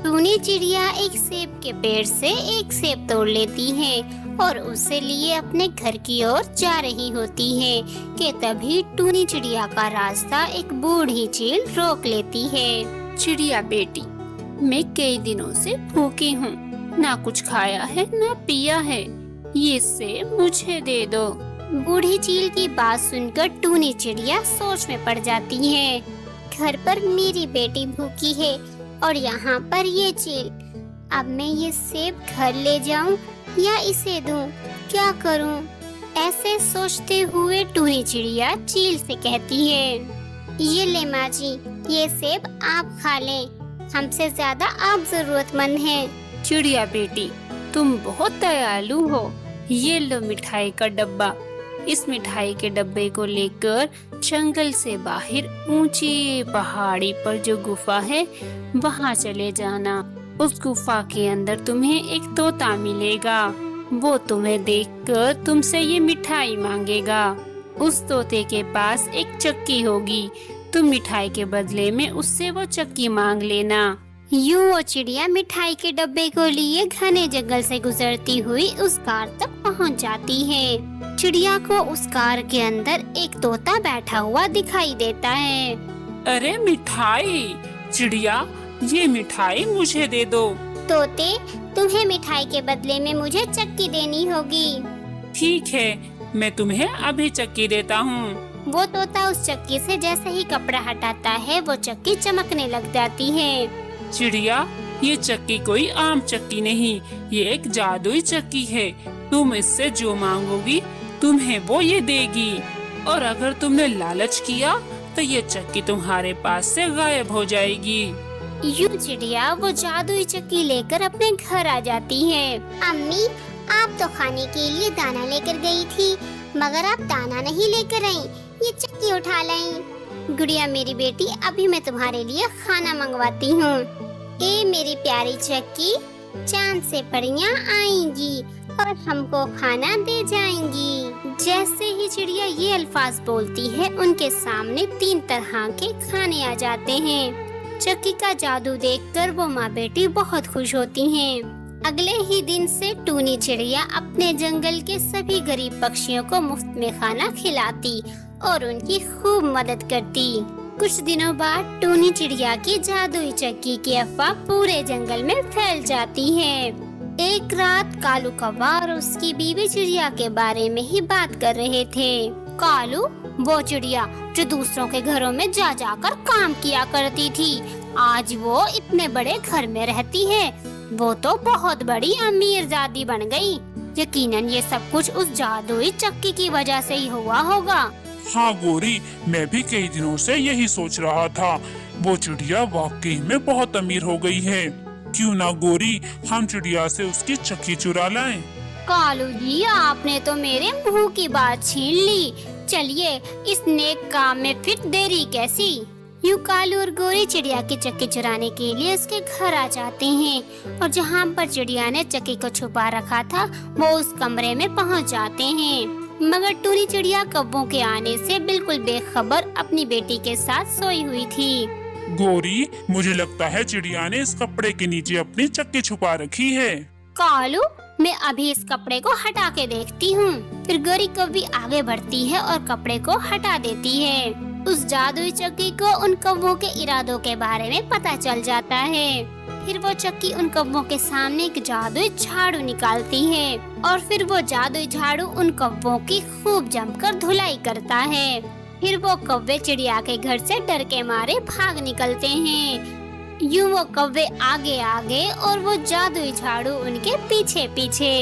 टूनी चिड़िया एक सेब के पेड़ से एक सेब तोड़ लेती है और उसे लिए अपने घर की ओर जा रही होती है कि तभी टूनी चिड़िया का रास्ता एक बूढ़ी चील रोक लेती है। चिड़िया बेटी, मैं कई दिनों से भूखी हूँ, ना कुछ खाया है ना पिया है, ये सेब मुझे दे दो। बूढ़ी चील की बात सुनकर टूनी चिड़िया सोच में पड़ जाती है। घर पर मेरी बेटी भूखी है और यहाँ पर ये चील, अब मैं ये सेब घर ले जाऊं या इसे दूं, क्या करूं? ऐसे सोचते हुए टूनी चिड़िया चील से कहती है, ये ले माँ जी, ये सेब आप खा लें, हमसे ज्यादा आप जरूरतमंद हैं। चिड़िया बेटी, तुम बहुत दयालु हो, ये लो मिठाई का डब्बा। इस मिठाई के डब्बे को लेकर जंगल से बाहर ऊंची पहाड़ी पर जो गुफा है वहाँ चले जाना। उस गुफा के अंदर तुम्हें एक तोता मिलेगा, वो तुम्हें देखकर तुमसे ये मिठाई मांगेगा। उस तोते के पास एक चक्की होगी, तुम मिठाई के बदले में उससे वो चक्की मांग लेना। यूं वो चिड़िया मिठाई के डब्बे को लिए घने जंगल से गुजरती हुई उस कार तक पहुंच जाती है। चिड़िया को उस कार के अंदर एक तोता बैठा हुआ दिखाई देता है। अरे मिठाई, चिड़िया ये मिठाई मुझे दे दो। तोते, तुम्हें मिठाई के बदले में मुझे चक्की देनी होगी। ठीक है, मैं तुम्हें अभी चक्की देता हूँ। वो तोता उस चक्की से जैसे ही कपड़ा हटाता है वो चक्की चमकने लग जाती है। चिड़िया, ये चक्की कोई आम चक्की नहीं, ये एक जादुई चक्की है। तुम इससे जो मांगोगी तुम्हें वो ये देगी, और अगर तुमने लालच किया तो ये चक्की तुम्हारे पास से गायब हो जाएगी। यूं चिड़िया वो जादुई चक्की लेकर अपने घर आ जाती है। अम्मी, आप तो खाने के लिए दाना लेकर गई थी, मगर आप दाना नहीं लेकर आई, ये चक्की उठा लाई। गुड़िया मेरी बेटी, अभी मैं तुम्हारे लिए खाना मंगवाती हूँ। ए मेरी प्यारी चक्की, चांद से परियां आएंगी और हमको खाना दे जाएंगी। जैसे ही चिड़िया ये अल्फाज बोलती है, उनके सामने 3 तरह के खाने आ जाते हैं। चक्की का जादू देखकर वो माँ बेटी बहुत खुश होती हैं। अगले ही दिन से टूनी चिड़िया अपने जंगल के सभी गरीब पक्षियों को मुफ्त में खाना खिलाती और उनकी खूब मदद करती। कुछ दिनों बाद टूनी चिड़िया की जादुई चक्की की अफवाह पूरे जंगल में फैल जाती है। एक रात कालू कौवा और उसकी बीवी चिड़िया के बारे में ही बात कर रहे थे। कालू, वो चिड़िया जो दूसरों के घरों में जा जाकर काम किया करती थी, आज वो इतने बड़े घर में रहती है, वो तो बहुत बड़ी अमीरजादी बन गई। यकीनन ये सब कुछ उस जादुई चक्की की वजह से ही हुआ होगा। हाँ गोरी, मैं भी कई दिनों से यही सोच रहा था, वो चिड़िया वाकई में बहुत अमीर हो गई है। क्यों ना गोरी, हम चिड़िया से उसकी चक्की चुरा लाएं। कालू जी, आपने तो मेरे मुंह की बात छीन ली। चलिए, इस नेक काम में फिर देरी कैसी। यूं कालू और गोरी चिड़िया की चक्की चुराने के लिए उसके घर आ जाते हैं और जहाँ पर चिड़िया ने चक्की को छुपा रखा था वो उस कमरे में पहुँच जाते हैं। मगर टूनी चिड़िया कौवों के आने से बिल्कुल बेखबर अपनी बेटी के साथ सोई हुई थी। गोरी, मुझे लगता है चिड़िया ने इस कपड़े के नीचे अपनी चक्की छुपा रखी है। कालू, मैं अभी इस कपड़े को हटा के देखती हूँ। फिर गोरी कौवी आगे बढ़ती है और कपड़े को हटा देती है। उस जादुई चक्की को उन कौवों के इरादों के बारे में पता चल जाता है। फिर वो चक्की उन कौवों के सामने एक जादुई झाड़ू निकालती है और फिर वो जादुई झाड़ू उन कौवों की खूब जमकर धुलाई करता है। फिर वो कौवे चिड़िया के घर से डर के मारे भाग निकलते हैं। यूं वो कौवे आगे आगे और वो जादुई झाड़ू उनके पीछे पीछे।